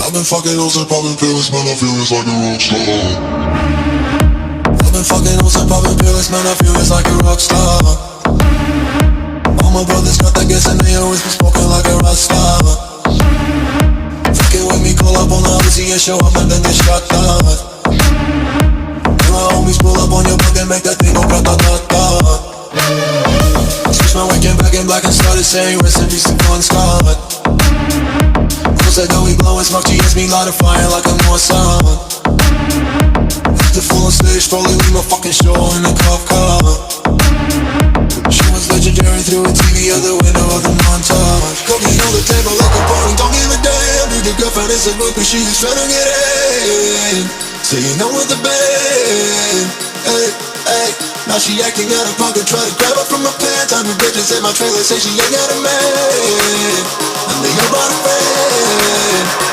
I've been fucking hoes and popping pills, man, I feel it's like a rock star. I've been fucking hoes and popping pills, man, I feel it's like a rock star. All my brothers got that gas and they always been smoking like a rock star. Fucking with me, call up on the Uzi and show up and then get shot down. And my homies pull up on your block and make that thing go grata-ta-ta. Switch my weekend back in black and started saying rest in peace to Bon Scott. Said that we blowin' smoke, she hits me light a fire like a Mossad. After full on stage, probably leave my fucking show in a cop car. She was legendary through a TV out the window of the montage. Cooking on the table like a party, don't give a damn. Dude, your girlfriend is a groupie, she is tryna get in. Saying I'm with the band, hey, hey. Now she acting out of pocket, try to grab her from my pants. I'm a bitches in my trailer, say she ain't got a man, and they all brought a friend.